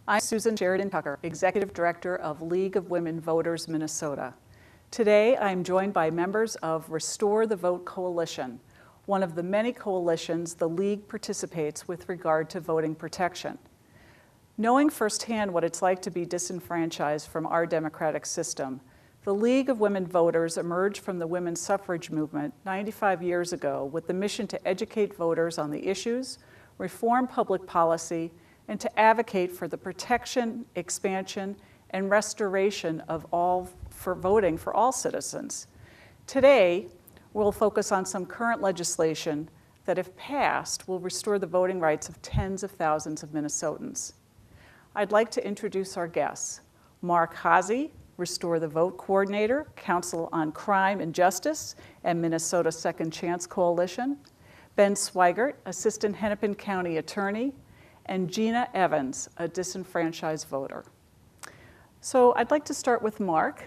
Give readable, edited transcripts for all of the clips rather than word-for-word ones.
I'm Susan Sheridan Tucker, Executive Director of League of Women Voters Minnesota. Today, I'm joined by members of Restore the Vote Coalition, one of the many coalitions the League participates with regard to voting protection. Knowing firsthand what it's like to be disenfranchised from our democratic system, the League of Women Voters emerged from the women's suffrage movement 95 years ago with the mission to educate voters on the issues, reform public policy, and to advocate for the protection, expansion, and restoration of voting for all citizens. Today, we'll focus on some current legislation that, if passed, will restore the voting rights of tens of thousands of Minnesotans. I'd like to introduce our guests. Mark Haase, Restore the Vote Coordinator, Council on Crime and Justice, and Minnesota Second Chance Coalition. Ben Schweigert, Assistant Hennepin County Attorney, and Gina Evans, a disenfranchised voter. So I'd like to start with Mark.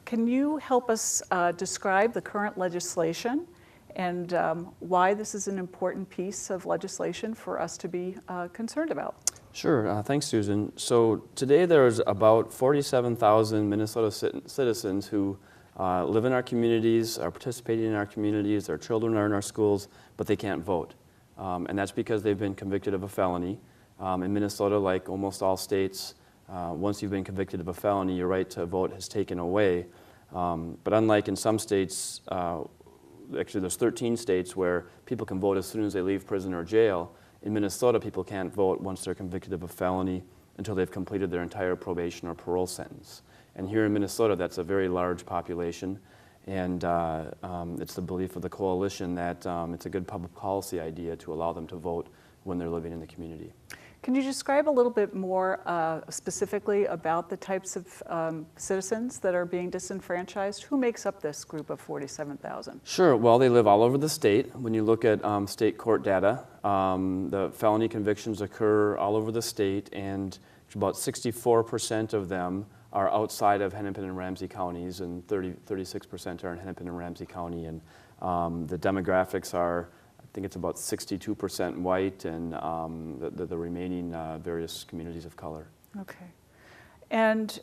Can you help us describe the current legislation and why this is an important piece of legislation for us to be concerned about? Sure, thanks Susan. So today there's about 47,000 Minnesota citizens who live in our communities, are participating in our communities, their children are in our schools, but they can't vote. And that's because they've been convicted of a felony. In Minnesota, like almost all states, once you've been convicted of a felony, your right to vote is taken away. But unlike in some states, actually there's 13 states where people can vote as soon as they leave prison or jail. In Minnesota, people can't vote once they're convicted of a felony until they've completed their entire probation or parole sentence. And here in Minnesota, that's a very large population. And it's the belief of the coalition that it's a good public policy idea to allow them to vote when they're living in the community. Can you describe a little bit more specifically about the types of citizens that are being disenfranchised? Who makes up this group of 47,000? Sure, well, they live all over the state. When you look at state court data, the felony convictions occur all over the state, and about 64% of them are outside of Hennepin and Ramsey counties, and 36% are in Hennepin and Ramsey County. And the demographics are, I think it's about 62% white, and the remaining various communities of color. Okay. And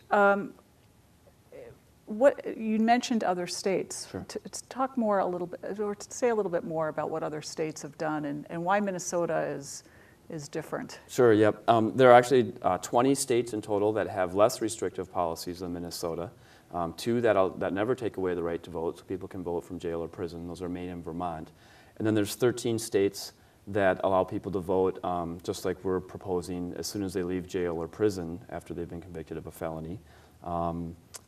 what you mentioned other states. Sure. To talk more a little bit, or to say a little bit more about what other states have done and why Minnesota is different. Sure, yep. There are actually 20 states in total that have less restrictive policies than Minnesota. 2 that never take away the right to vote, so people can vote from jail or prison. Those are Maine and Vermont. And then there's 13 states that allow people to vote, just like we're proposing, as soon as they leave jail or prison after they've been convicted of a felony.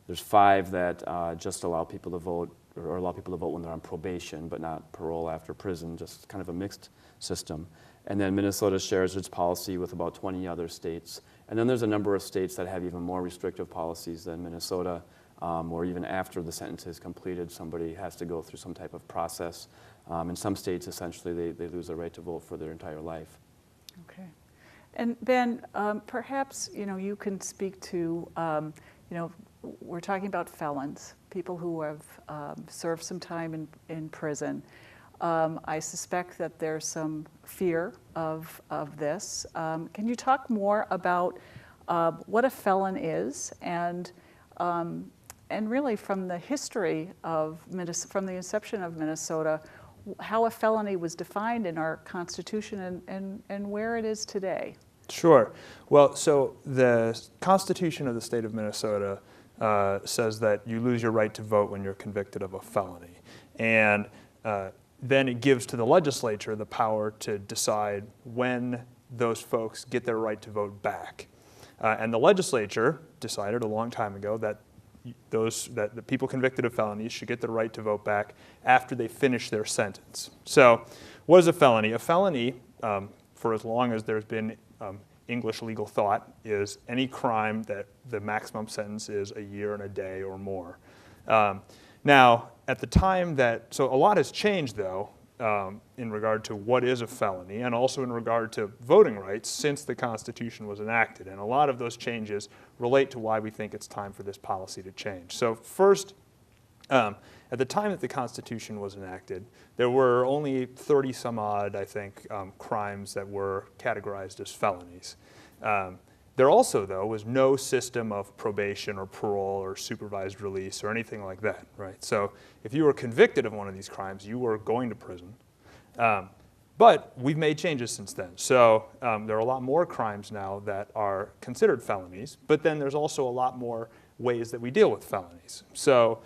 There's 5 that just allow people to vote, or allow people to vote when they're on probation, but not parole after prison, just kind of a mixed system. And then Minnesota shares its policy with about 20 other states. And then there's a number of states that have even more restrictive policies than Minnesota, where even after the sentence is completed, somebody has to go through some type of process. In some states, essentially, they lose their right to vote for their entire life. Okay. And Ben, perhaps you can speak to, we're talking about felons, people who have served some time in prison. I suspect that there's some fear of this. Can you talk more about what a felon is and really from the history of from the inception of Minnesota, how a felony was defined in our Constitution and where it is today? Sure. Well, so the Constitution of the state of Minnesota says that you lose your right to vote when you're convicted of a felony. And then it gives to the legislature the power to decide when those folks get their right to vote back. And the legislature decided a long time ago that the people convicted of felonies should get the right to vote back after they finish their sentence. So what is a felony? A felony, for as long as there's been English legal thought, is any crime that the maximum sentence is a year and a day or more. Now, at the time so a lot has changed though in regard to what is a felony and also in regard to voting rights since the Constitution was enacted. And a lot of those changes relate to why we think it's time for this policy to change. So first, at the time that the Constitution was enacted, there were only 30 some odd, I think, crimes that were categorized as felonies. There also, though, was no system of probation or parole or supervised release or anything like that, right? So if you were convicted of one of these crimes, you were going to prison. But we've made changes since then. So there are a lot more crimes now that are considered felonies, but then there's also a lot more ways that we deal with felonies. So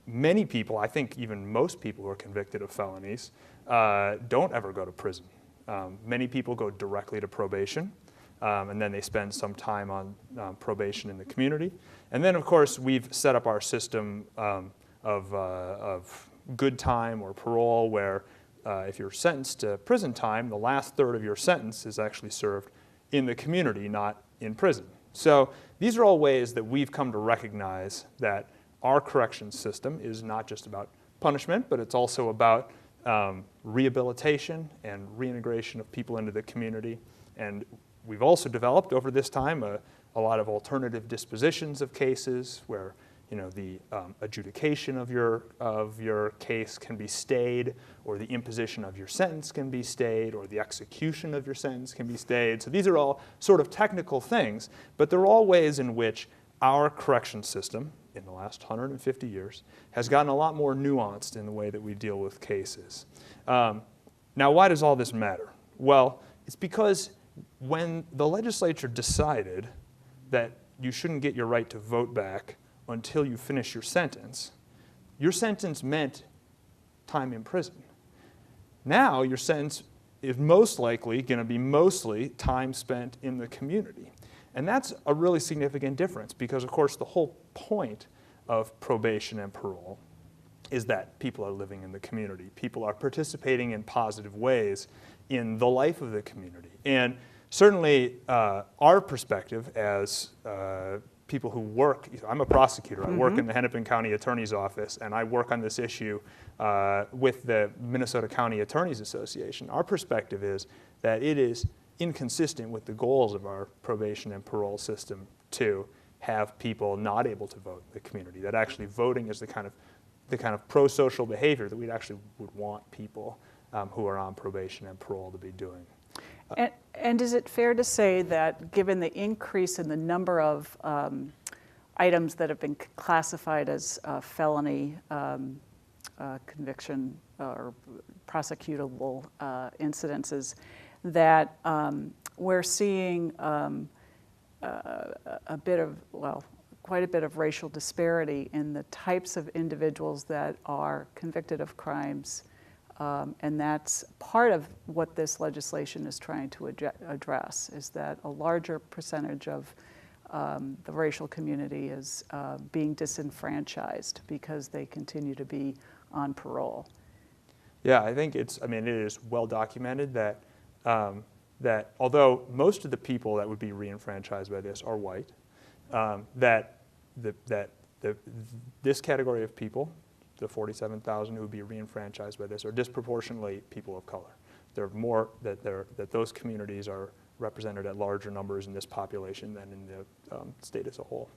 many people, I think even most people who are convicted of felonies, don't ever go to prison. Many people go directly to probation, and then they spend some time on probation in the community. And then, of course, we've set up our system of good time or parole where if you're sentenced to prison time, the last third of your sentence is actually served in the community, not in prison. So these are all ways that we've come to recognize that our corrections system is not just about punishment, but it's also about rehabilitation and reintegration of people into the community. And we've also developed over this time a lot of alternative dispositions of cases where the adjudication of your case can be stayed, or the imposition of your sentence can be stayed, or the execution of your sentence can be stayed. So these are all sort of technical things, but they're all ways in which our correction system in the last 150 years has gotten a lot more nuanced in the way that we deal with cases. Now, why does all this matter? Well, it's because when the legislature decided that you shouldn't get your right to vote back until you finish your sentence meant time in prison. Now your sentence is most likely going to be mostly time spent in the community. And that's a really significant difference because, of course, the whole point of probation and parole is that people are living in the community. People are participating in positive ways in the life of the community. And certainly our perspective as people who work, I'm a prosecutor, I work in the Hennepin County Attorney's Office, and I work on this issue with the Minnesota County Attorneys Association. Our perspective is that it is inconsistent with the goals of our probation and parole system to have people not able to vote in the community, that actually voting is the kind of pro-social behavior that we actually would want people who are on probation and parole to be doing. And is it fair to say that given the increase in the number of items that have been classified as felony conviction or prosecutable incidences, that we're seeing quite a bit of racial disparity in the types of individuals that are convicted of crimes? And that's part of what this legislation is trying to address, is that a larger percentage of the racial community is being disenfranchised because they continue to be on parole. Yeah, I think it is well documented that that although most of the people that would be reenfranchised by this are white, this category of people, the 47,000 who would be reenfranchised by this, are disproportionately people of color. There are more that those communities are represented at larger numbers in this population than in the state as a whole.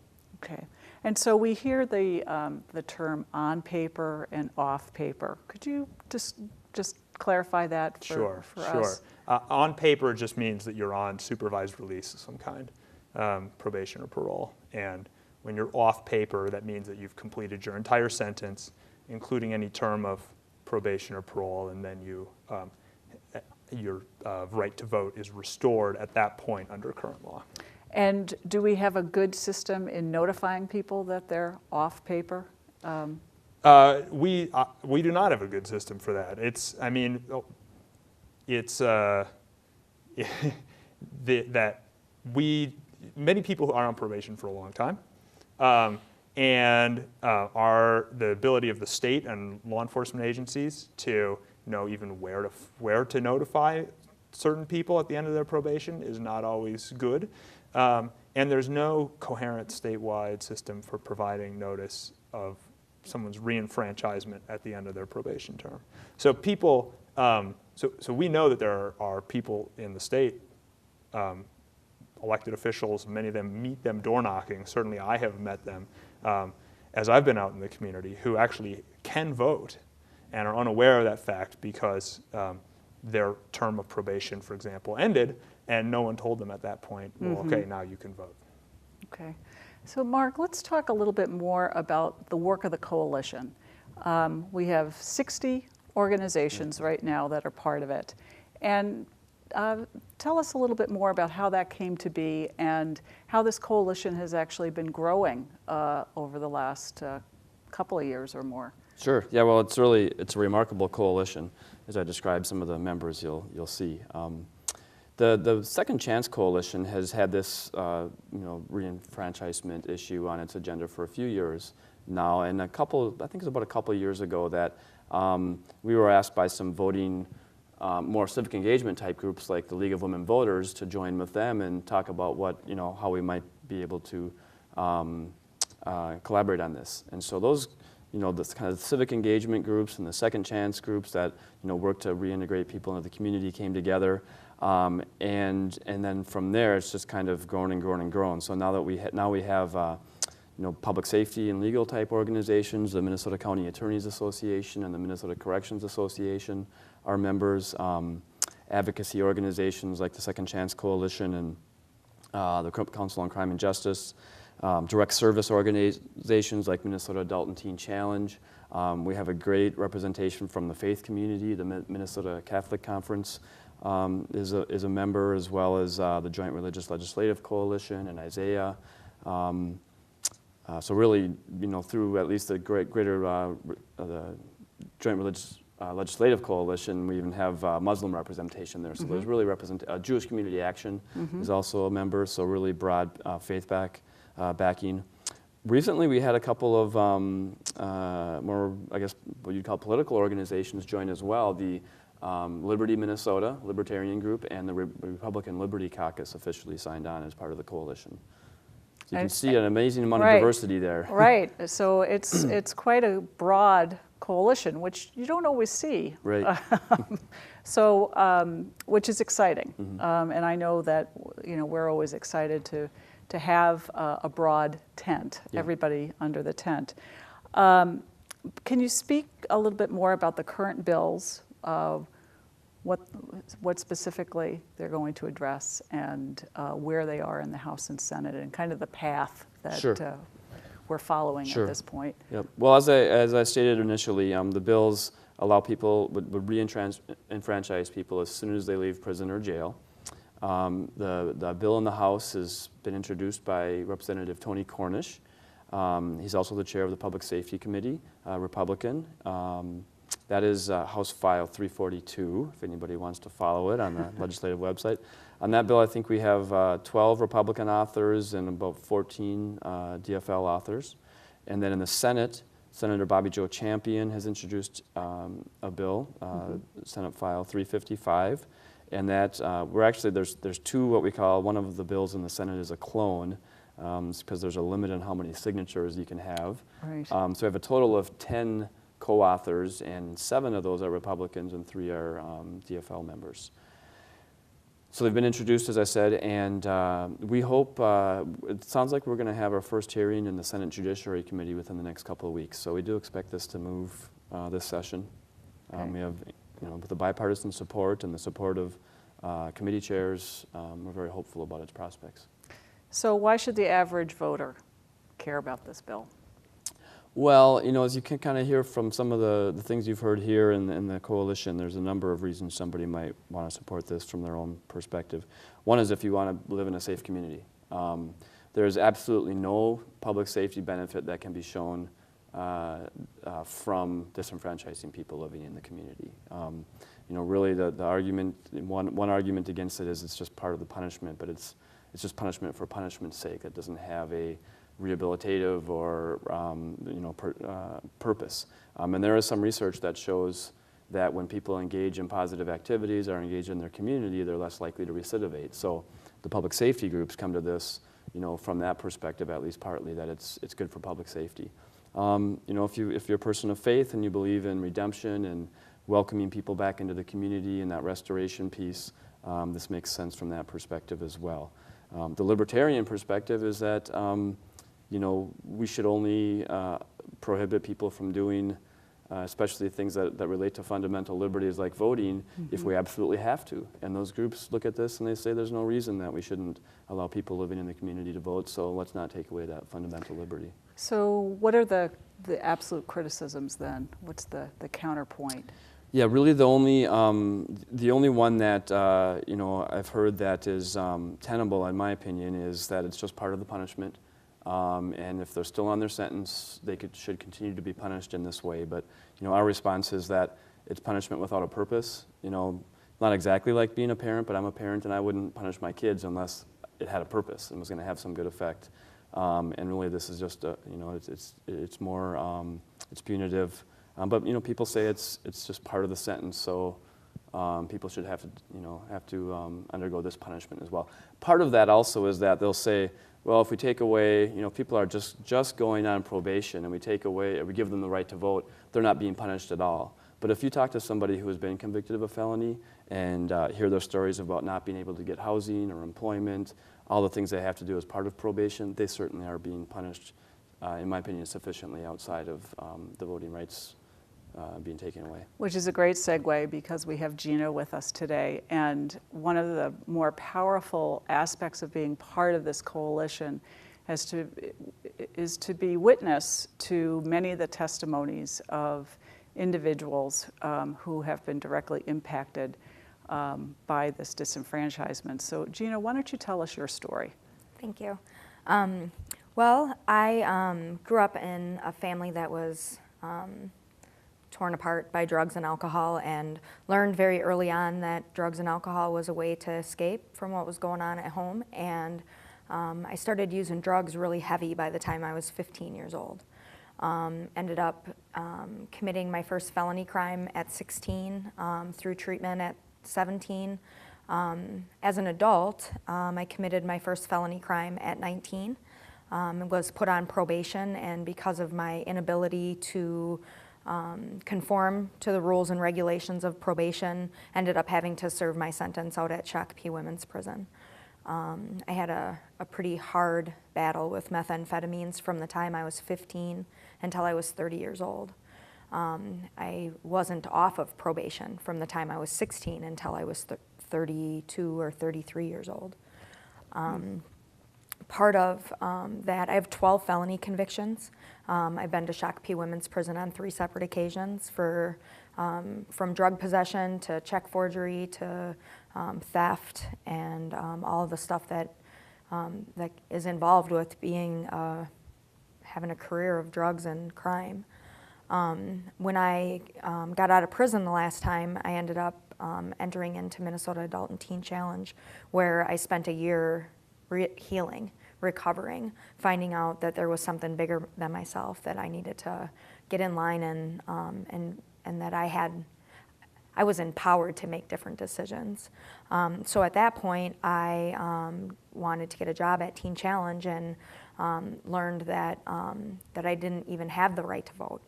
Okay, and so we hear the term on paper and off paper. Could you just clarify that for us? On paper just means that you're on supervised release of some kind, probation or parole. And when you're off paper, that means that you've completed your entire sentence, including any term of probation or parole, and then your right to vote is restored at that point under current law. And do we have a good system in notifying people that they're off paper? We do not have a good system for that. Many people are on probation for a long time, and the ability of the state and law enforcement agencies to know even where to notify certain people at the end of their probation is not always good. And there's no coherent statewide system for providing notice of someone's reenfranchisement at the end of their probation term. So people, so we know that there are people in the state, elected officials, many of them meet them door knocking. Certainly I have met them as I've been out in the community, who actually can vote and are unaware of that fact because their term of probation, for example, ended and no one told them at that point, well, okay, now you can vote. Okay. So Mark, let's talk a little bit more about the work of the coalition. We have 60 organizations right now that are part of it. And tell us a little bit more about how that came to be and how this coalition has actually been growing over the last couple of years or more. Sure. Yeah. Well, it's a remarkable coalition. As I describe some of the members, you'll see. The Second Chance Coalition has had this reenfranchisement issue on its agenda for a few years now, and I think it's about a couple of years ago that we were asked by some voting, more civic engagement type groups like the League of Women Voters to join with them and talk about how we might be able to collaborate on this. And so those, this kind of civic engagement groups and the Second Chance groups that work to reintegrate people into the community came together, and then from there it's just kind of grown and grown and grown. So now that we have public safety and legal type organizations, the Minnesota County Attorneys Association and the Minnesota Corrections Association are members, advocacy organizations like the Second Chance Coalition and the Council on Crime and Justice, direct service organizations like Minnesota Adult and Teen Challenge. We have a great representation from the faith community. The Minnesota Catholic Conference is a member, as well as the Joint Religious Legislative Coalition and Isaiah. So really, through at least the greater the Joint Religious Legislative Coalition, we even have Muslim representation there. So there's really Jewish Community Action is also a member. So really broad faith backing. Recently, we had a couple of more, I guess, what you'd call political organizations join as well. The Liberty Minnesota Libertarian Group and the Republican Liberty Caucus officially signed on as part of the coalition. So you can see an amazing amount of diversity there. Right. So it's quite a broad coalition, which you don't always see. Right. So, which is exciting. And I know that we're always excited to have a broad tent, everybody under the tent. Can you speak a little bit more about the current bills? What specifically they're going to address and where they are in the House and Senate and kind of the path that we're following at this point. Yep. Well, as I stated initially, the bills allow people, would re-enfranchise people as soon as they leave prison or jail. The bill in the House has been introduced by Representative Tony Cornish. He's also the chair of the Public Safety Committee, Republican. That is House File 342, if anybody wants to follow it on the legislative website. On that bill, I think we have 12 Republican authors and about 14 DFL authors. And then in the Senate, Senator Bobby Joe Champion has introduced a bill, Senate File 355. And that there's two what we call, one of the bills in the Senate is a clone, because there's a limit on how many signatures you can have. Right. So we have a total of 10 co-authors, and 7 of those are Republicans and 3 are DFL members. So they've been introduced, as I said, and we hope, it sounds like we're going to have our first hearing in the Senate Judiciary Committee within the next couple of weeks. So we do expect this to move this session. Okay. We have, with the bipartisan support and the support of committee chairs, we're very hopeful about its prospects. So why should the average voter care about this bill? Well, as you can kind of hear from some of the things you've heard here in the coalition, there's a number of reasons somebody might want to support this from their own perspective. One is if you want to live in a safe community. There's absolutely no public safety benefit that can be shown from disenfranchising people living in the community. Really the argument, one argument against it is it's just part of the punishment, but it's just punishment for punishment's sake. It doesn't have a rehabilitative or purpose. And there is some research that shows that when people engage in positive activities or engage in their community, they're less likely to recidivate. So the public safety groups come to this, from that perspective, at least partly, that it's good for public safety. If you're a person of faith and you believe in redemption and welcoming people back into the community and that restoration piece, this makes sense from that perspective as well. The libertarian perspective is that we should only prohibit people from doing especially things that relate to fundamental liberties like voting, if we absolutely have to. And those groups look at this and they say there's no reason that we shouldn't allow people living in the community to vote, so let's not take away that fundamental liberty. So what are the absolute criticisms then? What's the counterpoint? Yeah, really the only one that I've heard that is tenable, in my opinion, is that it's just part of the punishment, and if they're still on their sentence, they should continue to be punished in this way. But our response is that it's punishment without a purpose. Not exactly like being a parent, but I'm a parent, and I wouldn't punish my kids unless it had a purpose and was going to have some good effect. And really, this is just it's more it's punitive. But people say it's just part of the sentence, so people should have to undergo this punishment as well. Part of that also is that they'll say, well, if we take away, people are just going on probation, and we give them the right to vote, they're not being punished at all. But if you talk to somebody who has been convicted of a felony and hear their stories about not being able to get housing or employment, all the things they have to do as part of probation, they certainly are being punished, in my opinion, sufficiently outside of the voting rights being taken away. Which is a great segue, because we have Gina with us today, and one of the more powerful aspects of being part of this coalition is to be witness to many of the testimonies of individuals who have been directly impacted by this disenfranchisement. So Gina, why don't you tell us your story? Thank you. Well, I grew up in a family that was torn apart by drugs and alcohol, and learned very early on that drugs and alcohol was a way to escape from what was going on at home. And I started using drugs really heavy by the time I was 15 years old. Ended up committing my first felony crime at 16, through treatment at 17. As an adult, I committed my first felony crime at 19. Was put on probation, and because of my inability to conform to the rules and regulations of probation, ended up having to serve my sentence out at Shakopee Women's Prison. I had a pretty hard battle with methamphetamines from the time I was 15 until I was 30 years old. I wasn't off of probation from the time I was 16 until I was 32 or 33 years old. Part of that, I have 12 felony convictions. I've been to Shakopee Women's Prison on 3 separate occasions for from drug possession to check forgery to theft, and all of the stuff that that is involved with being having a career of drugs and crime. When I got out of prison the last time, I ended up entering into Minnesota Adult and Teen Challenge, where I spent a year healing, recovering, finding out that there was something bigger than myself that I needed to get in line, and that I was empowered to make different decisions. So at that point, I wanted to get a job at Teen Challenge, and learned that that I didn't even have the right to vote.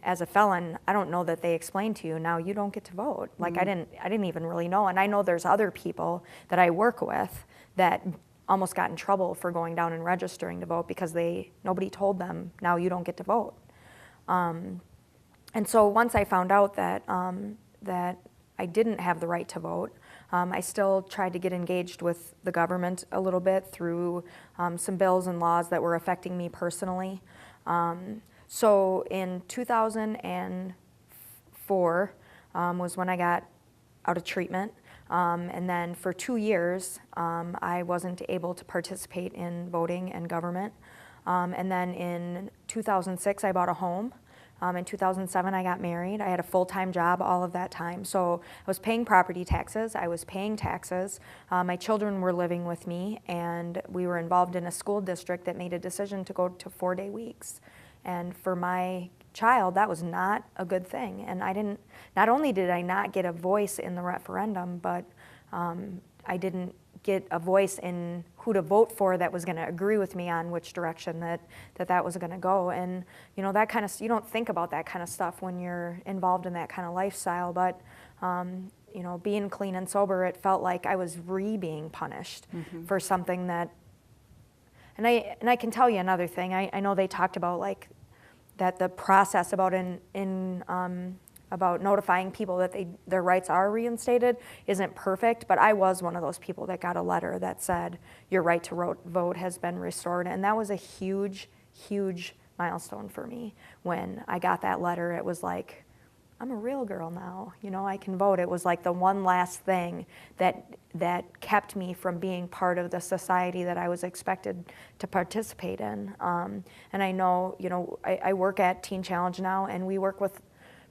As a felon, I don't know that they explained to you, now you don't get to vote. Like, I didn't even really know. And I know there's other people that I work with that almost got in trouble for going down and registering to vote because nobody told them, now you don't get to vote. And so once I found out that that I didn't have the right to vote, I still tried to get engaged with the government a little bit through some bills and laws that were affecting me personally. So in 2004 was when I got out of treatment. And then for 2 years, I wasn't able to participate in voting and government. And then in 2006, I bought a home. In 2007, I got married. I had a full-time job all of that time. So I was paying property taxes. I was paying taxes. My children were living with me, and we were involved in a school district that made a decision to go to 4-day weeks. And for my child, that was not a good thing. And not only did I not get a voice in the referendum, but I didn't get a voice in who to vote for that was going to agree with me on which direction that was going to go. And that kind of, you don't think about that kind of stuff when you're involved in that kind of lifestyle, but being clean and sober, it felt like I was being punished for something that. And I can tell you another thing. I know they talked about, like, that the process about about notifying people that their rights are reinstated isn't perfect, but I was one of those people that got a letter that said your right to vote has been restored, and that was a huge, huge milestone for me. When I got that letter, it was like, I'm a real girl now, you know, I can vote. It was like the one last thing that kept me from being part of the society that I was expected to participate in. And I know, you know, I work at Teen Challenge now, and we work with,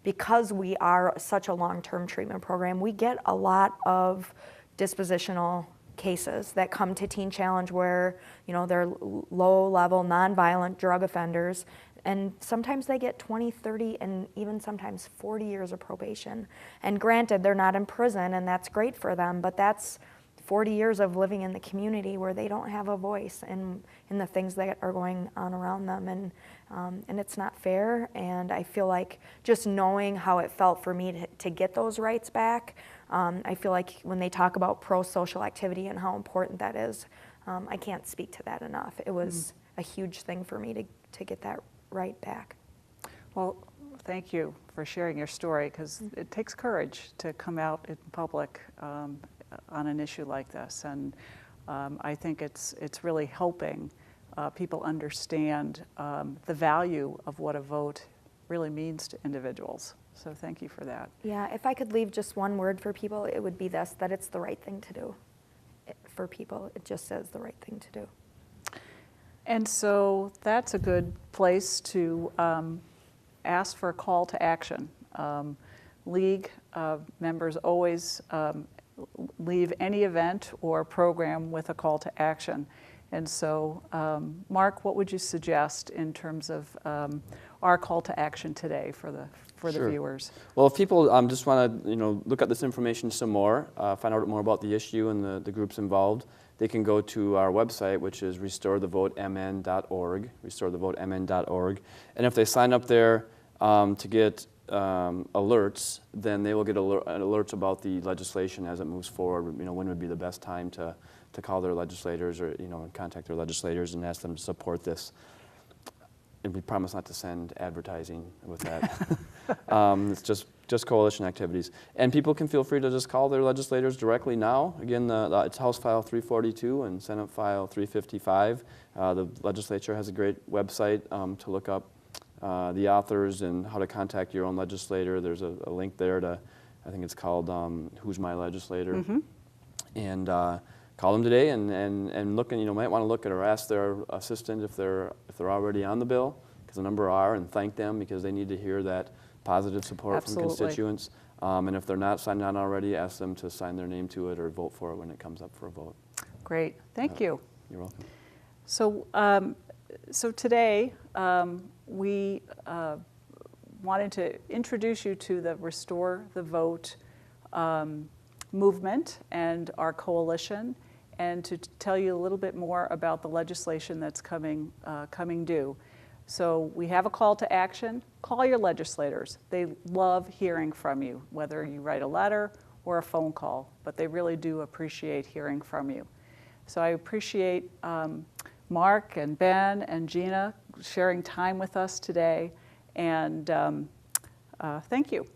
because we are such a long-term treatment program, we get a lot of dispositional cases that come to Teen Challenge where, you know, they're low-level, nonviolent drug offenders, and sometimes they get 20, 30, and even sometimes 40 years of probation. And granted, they're not in prison, and that's great for them, but that's 40 years of living in the community where they don't have a voice in the things that are going on around them, and it's not fair. And I feel like just knowing how it felt for me to get those rights back, I feel like when they talk about pro-social activity and how important that is, I can't speak to that enough. It was a huge thing for me to get that right back. Well, thank you for sharing your story, because it takes courage to come out in public on an issue like this, and I think it's really helping people understand the value of what a vote really means to individuals. So thank you for that. Yeah, if I could leave just one word for people, it would be this, that it's the right thing to do. For people, it just says the right thing to do. And so that's a good place to ask for a call to action. League members always leave any event or program with a call to action. And so, Mark, what would you suggest in terms of our call to action today for the Sure. viewers? Well, if people just want to look at this information some more, find out more about the issue and the groups involved, they can go to our website, which is restorethevotemn.org, restorethevotemn.org. And if they sign up there to get alerts, then they will get alerts about the legislation as it moves forward. You know, when would be the best time to call their legislators, or contact their legislators and ask them to support this. And we promise not to send advertising with that. It's just coalition activities. And people can feel free to just call their legislators directly now. Again, it's House File 342 and Senate File 355. The legislature has a great website to look up the authors and how to contact your own legislator. There's a link there to, I think it's called Who's My Legislator? Mm-hmm. And call them today and look, and might want to look at or ask their assistant if they're already on the bill, because a number are, and thank them because they need to hear that positive support Absolutely. from constituents. And if they're not signed on already, ask them to sign their name to it or vote for it when it comes up for a vote. Great, thank you. You're welcome. So, so today we wanted to introduce you to the Restore the Vote movement and our coalition, and to tell you a little bit more about the legislation that's coming due. So we have a call to action. Call your legislators. They love hearing from you, whether you write a letter or a phone call, but they really do appreciate hearing from you. So I appreciate Mark and Ben and Gina sharing time with us today, and thank you.